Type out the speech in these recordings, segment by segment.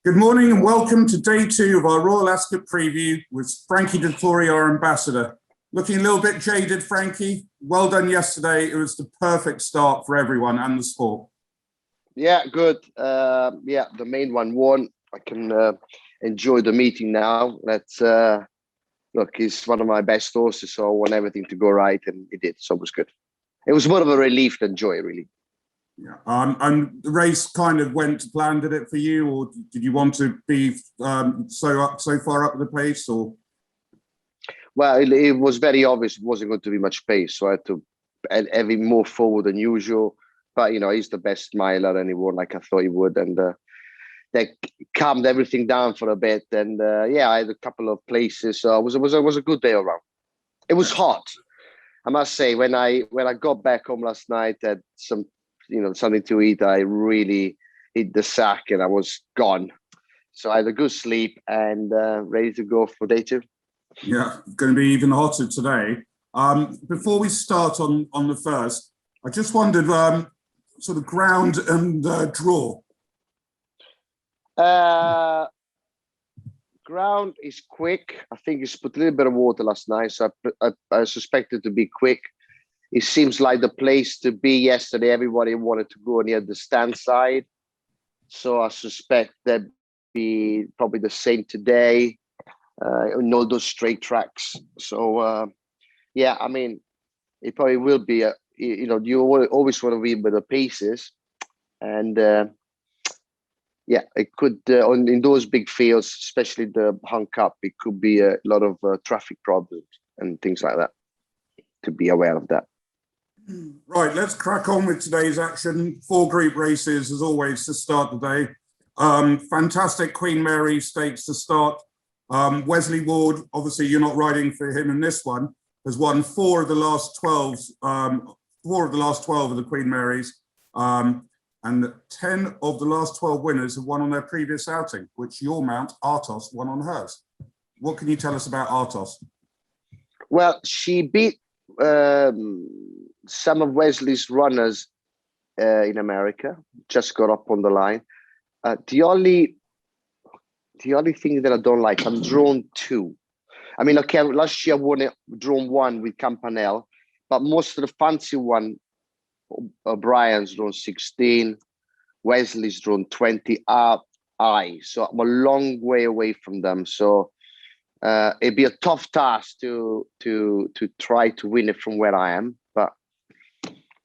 Good morning and welcome to day two of our Royal Ascot preview with Frankie Dettori, our ambassador. Looking a little bit jaded, Frankie. Well done yesterday. It was the perfect start for everyone and the sport. Yeah, good. The main one won. I can enjoy the meeting now. Let's look. He's one of my best horses, so I want everything to go right, and it did. So it was good. It was more of a relief than joy, really. Yeah. And the race kind of went to plan, did it for you, or did you want to be so far up the pace, or? Well, it was very obvious it wasn't going to be much pace, so I had to have him more forward than usual. But he's the best miler, and he won like I thought he would, and they calmed everything down for a bit. And I had a couple of places. So it was a good day around. It was hot, I must say. When I got back home last night, had some something to eat, I really hit the sack and I was gone. So I had a good sleep and ready to go for day two. Yeah, going to be even hotter today. Before we start on the first, I just wondered, sort of ground and draw. Ground is quick. I think it's put a little bit of water last night, so I suspect it to be quick. It seems like the place to be yesterday. Everybody wanted to go near the stand side. So I suspect that be probably the same today. All those straight tracks. So, I mean, it probably will be, you always want to win with the paces. And, it could, in those big fields, especially the Hung Cup, it could be a lot of traffic problems and things like that. To be aware of that. Right, let's crack on with today's action. 4 group races, as always, to start the day. Fantastic Queen Mary Stakes to start. Wesley Ward, obviously you're not riding for him in this one, has won 4 of the last 12 of the Queen Marys. And 10 of the last 12 winners have won on their previous outing, which your mount, Artos, won on hers. What can you tell us about Artos? Well, she beat some of Wesley's runners in America, just got up on the line. The only thing that I don't like, I'm drawn 2. I mean, okay, last year I won it, drawn 1 with Campanelle, but most of the fancy one, Brian's drawn 16, Wesley's drawn 20, so I'm a long way away from them. So it'd be a tough task to try to win it from where I am, but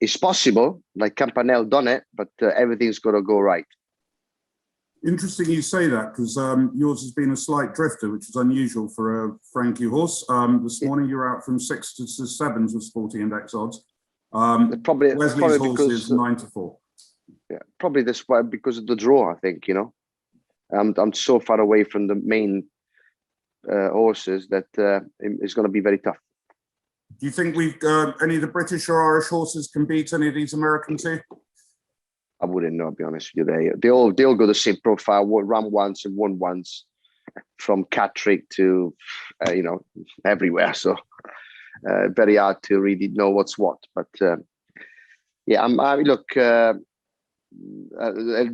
it's possible. Like Campanelle done it, but everything's got to go right. Interesting you say that, because yours has been a slight drifter, which is unusual for a Frankie horse. This morning you're out from 6 to 7s with Sporting Index odds. Wesley's horse is 9 to 4. Yeah, probably this way because of the draw. I think I'm so far away from the main horses that it's going to be very tough. Do you think any of the British or Irish horses can beat any of these Americans here? I wouldn't know, to be honest with you. They all go the same profile, run once and won once, from Catterick to everywhere. So very hard to really know what's what. But look. The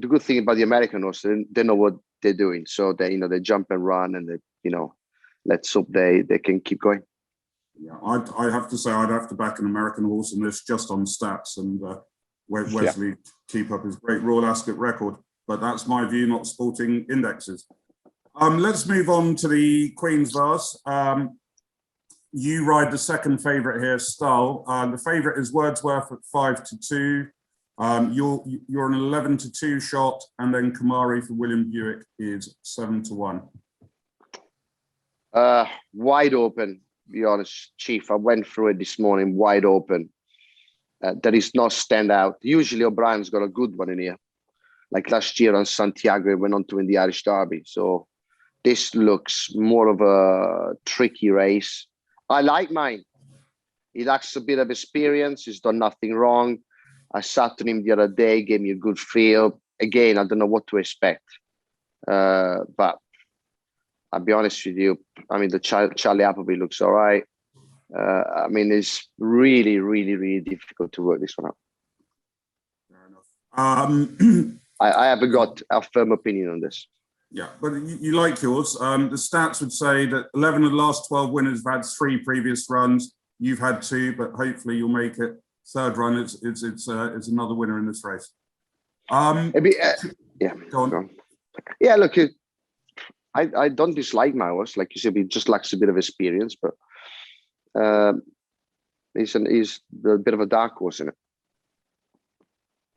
good thing about the American horses, they know what they're doing. So they jump and run, and let's hope they can keep going. Yeah, I have to say I'd have to back an American horse in this just on stats, and Wesley keep up his great Royal Ascot record. But that's my view, not Sporting Indexes. Let's move on to the Queen's Vase. You ride the second favourite here, Stull. The favourite is Wordsworth at 5 to 2. You're an 11 to 2 shot, and then Kamari for William Buick is 7 to 1. Wide open, to be honest, Chief. I went through it this morning, wide open. There is no standout. Usually O'Brien's got a good one in here. Like last year on Santiago, he went on to win the Irish Derby. So this looks more of a tricky race. I like mine. He lacks a bit of experience. He's done nothing wrong. I sat on him the other day, gave me a good feel. Again, I don't know what to expect. But I'll be honest with you. I mean, the Charlie Appleby looks all right. I mean, it's really, really, really difficult to work this one out. Fair enough. I haven't got a firm opinion on this. Yeah, but you like yours. The stats would say that 11 of the last 12 winners have had 3 previous runs. You've had 2, but hopefully you'll make it. Third run, it's another winner in this race. Maybe, yeah, go on. Yeah, look, I don't dislike my horse. Like you said, he just lacks a bit of experience, but he's a bit of a dark horse in it.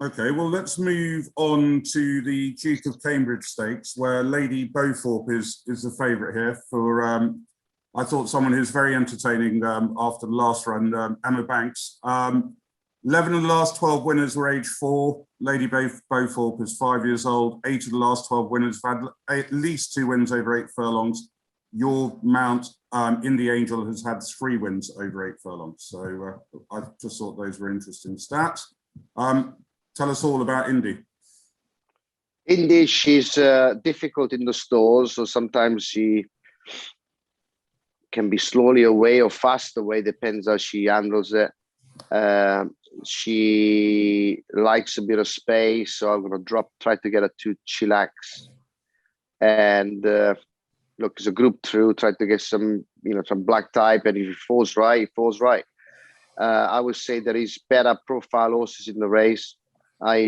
Okay, well, let's move on to the Duke of Cambridge Stakes, where Lady Beaufort is the favourite here for, I thought, someone who's very entertaining after the last run, Emma Banks. 11 of the last 12 winners were age 4. Lady Beaufort is 5 years old. 8 of the last 12 winners have had at least 2 wins over 8 furlongs. Your mount, Indie Angel, has had 3 wins over 8 furlongs. So I just thought those were interesting stats. Tell us all about Indy. Indy, she's difficult in the stalls, so sometimes she can be slowly away or fast away, depends how she handles it. She likes a bit of space, so I'm going to try to get her to chillax. And look, it's a group through, try to get some black type, and if it falls right, it falls right. I would say there is better profile horses in the race.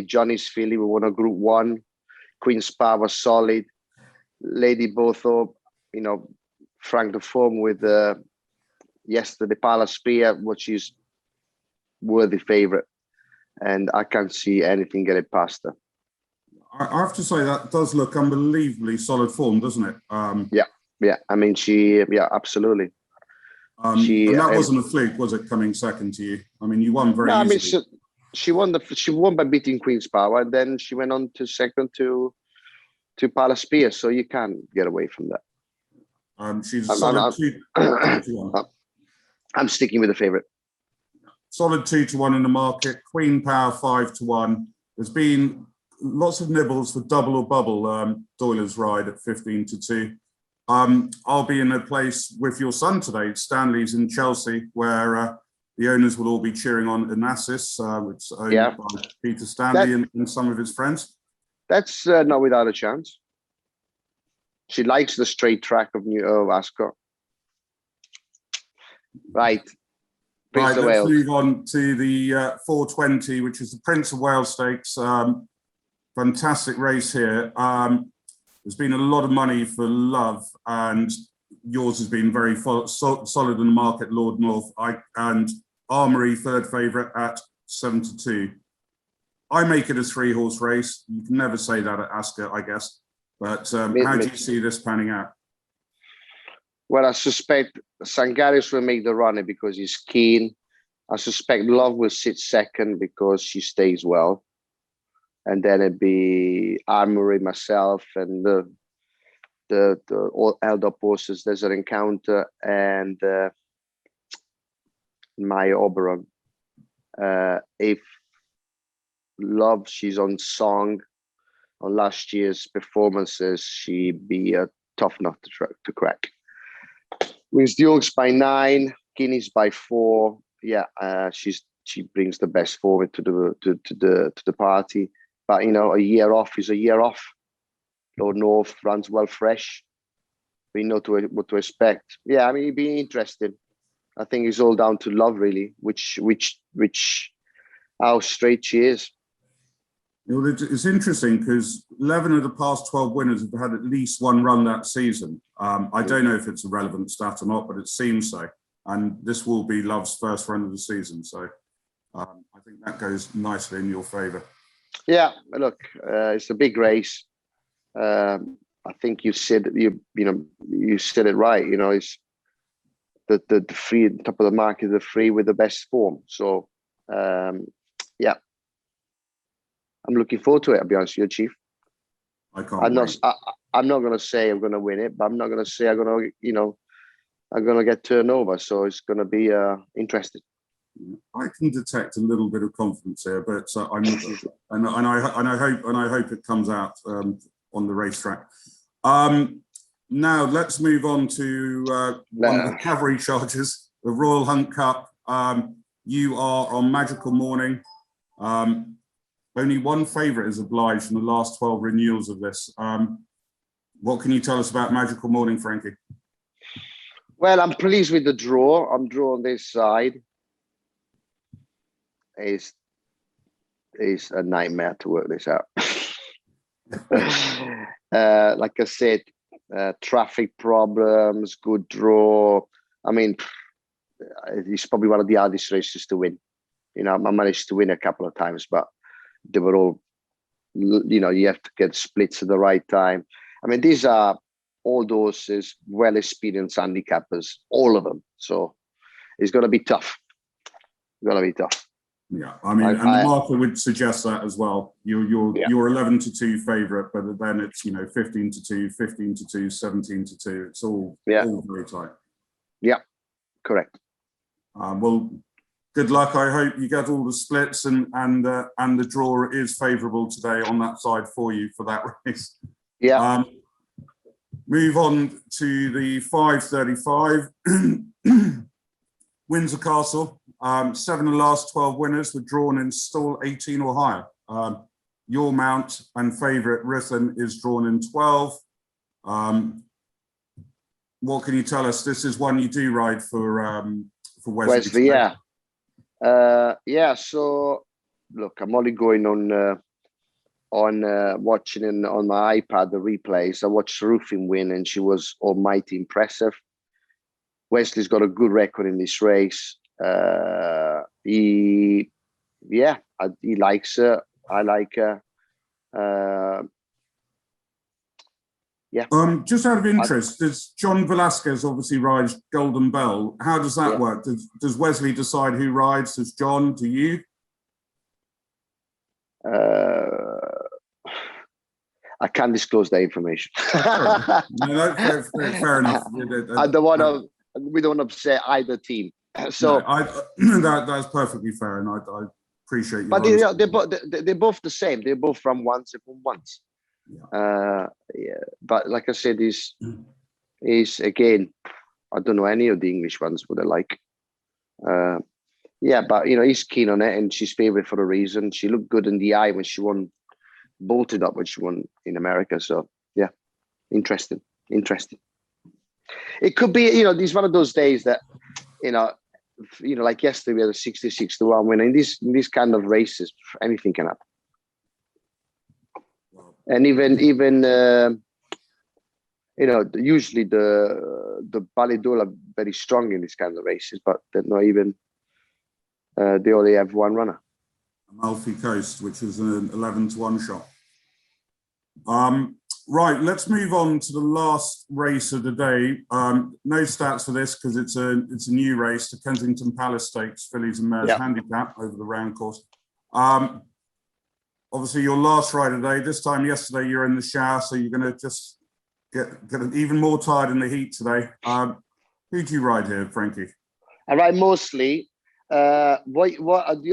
Johnny's Philly, we won a Group 1. Queen's Power, solid. Lady Beaufort, Frank the form with yesterday Palace Pier, which is worthy favourite. And I can't see anything getting past her. I have to say that does look unbelievably solid form, doesn't it? Yeah. I mean, absolutely. And that wasn't a fluke, was it, coming second to you? I mean, you won very easily. She won by beating Queen's Power, and then she went on to second to Palace Pier, so you can't get away from that. She's a solid 2 to 1. I'm sticking with the favourite. Solid 2 to 1 in the market. Queen Power 5 to 1. There's been lots of nibbles for double or bubble. Doyle's ride at 15 to 2. I'll be in a place with your son today. Stanley's in Chelsea, where the owners will all be cheering on Onassis, which is owned by Peter Stanley and some of his friends. That's not without a chance. She likes the straight track of Ascot. Right. Let's move on to the 420, which is the Prince of Wales Stakes. Fantastic race here. There's been a lot of money for Love, and yours has been very solid in the market, Lord North. And Armory, third favourite at 7 to 2. I make it a 3-horse race. You can never say that at Ascot, I guess. But how do you see this panning out? Well, I suspect Sangarius will make the runner because he's keen. I suspect Love will sit second because she stays well. And then it'd be Armory, myself, and the all held up horses. There's an Encounter and my Oberon. If Love, she's on song on last year's performances, she'd be a tough nut to crack. Wins the Oaks by 9, Guineas by 4. Yeah, she brings the best forward to the party. But a year off is a year off. Lord North runs well fresh. We know what to expect. Yeah, I mean, it'd be interesting. I think it's all down to Love, really, how straight she is. It's interesting because 11 of the past 12 winners have had at least one run that season. I don't know if it's a relevant stat or not, but it seems so. And this will be Love's first run of the season. So I think that goes nicely in your favour. Yeah, look, it's a big race. I think you said it right. It's the free top of the market, the free with the best form. So yeah. I'm looking forward to it, I'll be honest with you, Chief. I'm not going to say I'm going to win it, but I'm not going to say I'm going to get turned over. So it's going to be interesting. I can detect a little bit of confidence here, but I hope it comes out on the racetrack. Now let's move on to one of the cavalry charges, the Royal Hunt Cup. You are on Magical Morning. Only one favourite is obliged in the last 12 renewals of this. What can you tell us about Magical Morning, Frankie? Well, I'm pleased with the draw. I'm drawing this side. It's a nightmare to work this out. Like I said, traffic problems, good draw. I mean, it's probably one of the hardest races to win. You know, I managed to win a couple of times, but they were all, you know, you have to get splits at the right time. I mean, these are all those well-experienced handicappers, all of them. So it's going to be tough. It's going to be tough. Yeah, I mean, and the market would suggest that as well. You're 11-2 favourite, but then it's, you know, 15-2, 15-2, 17-2. It's all very tight. Yeah, correct. Well, good luck. I hope you get all the splits and the draw is favourable today on that side for you for that race. Yeah. Move on to the 5:35 Windsor Castle. 7 of the last 12 winners were drawn in stall 18 or higher. Your mount and favourite Rhythm is drawn in 12. What can you tell us? This is one you do ride for Wesley. Yeah. So look, I'm only going on watching on my iPad the replays. I watched Ruffin win, and she was almighty impressive. Wesley's got a good record in this race. He likes her. I like her. Just out of interest, does John Velasquez obviously rides Golden Bell? How does that work? Does Wesley decide who rides? Does John? Do you? I can't disclose that information. No, fair enough. I don't want to. We don't upset either team. So that's perfectly fair, and I appreciate you. But they're both the same. They're both from once. But like I said, is again, I don't know any of the English ones what I like. But you know, he's keen on it, and she's favourite for a reason. She looked good in the eye when she won, bolted up when she won in America. So yeah, interesting. It could be, you know, these one of those days that, you know, like yesterday we had a 66-1 win. In these kind of races, anything can happen. And even you know, usually the Ballydoyle are very strong in these kind of races, but they're not even. They only have one runner. Amalfi Coast, which is an 11-1 shot. Right, let's move on to the last race of the day. No stats for this because it's a new race, the Kensington Palace Stakes, fillies and mares handicap over the round course. Obviously, your last ride of the day. This time yesterday, you're in the shower, so you're going to just get even more tired in the heat today. Who do you ride here, Frankie? I ride mostly. The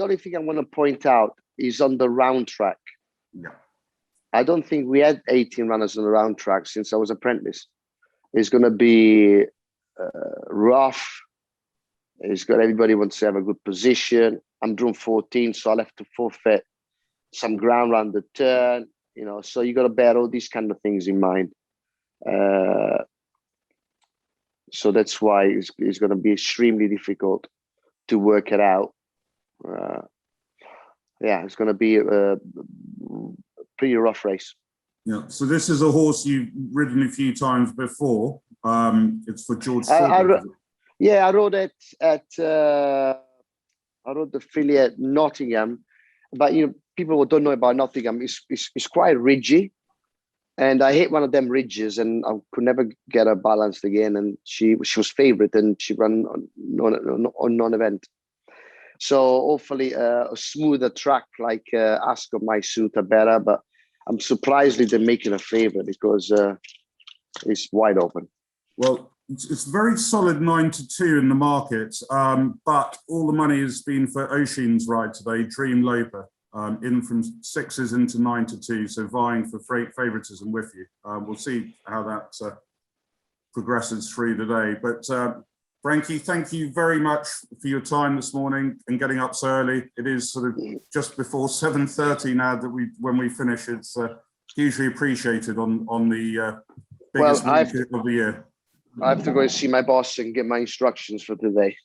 only thing I want to point out is on the round track. Yeah. I don't think we had 18 runners on the round track since I was apprentice. It's going to be rough. Everybody wants to have a good position. I'm drawn 14, so I'll have to forfeit some ground around the turn. You know, so you got to bear all these kind of things in mind. So that's why it's going to be extremely difficult to work it out. It's going to be a pretty rough race. Yeah. So this is a horse you've ridden a few times before. It's for George. I rode it at. I rode the filly at Nottingham, but you know, people who don't know about Nottingham, it's quite ridgy, and I hit one of them ridges, and I could never get her balanced again. And she was favourite, and she ran on non-event. So hopefully a smoother track like Ascot might suit her better, but I'm surprised they're making a favourite because it's wide open. Well, it's very solid 9-2 in the market, but all the money has been for Oisin's ride today, Dream Loper, in from 6s into 9-2, so vying for favouritism with you. We'll see how that progresses through today. But Frankie, thank you very much for your time this morning and getting up so early. It is sort of just before 7:30 now that when we finish. It's hugely appreciated on the Biggest Well, week of the year. I have to go and see my boss and get my instructions for today.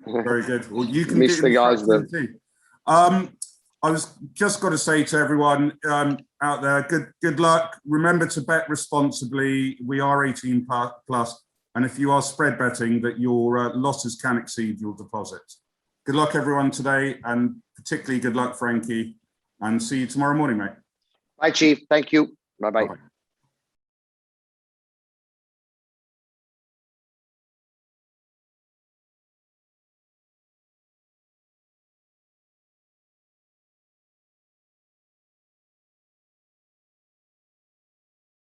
Very good. Well, you can get Mr. Gosden. too. I was just got to say to everyone out there, good luck. Remember to bet responsibly. We are 18 plus, and if you are spread betting, that your losses can exceed your deposits. Good luck, everyone, today, and particularly good luck, Frankie. And see you tomorrow morning, mate. Bye, Chief. Thank you. Bye-bye. Bye-bye.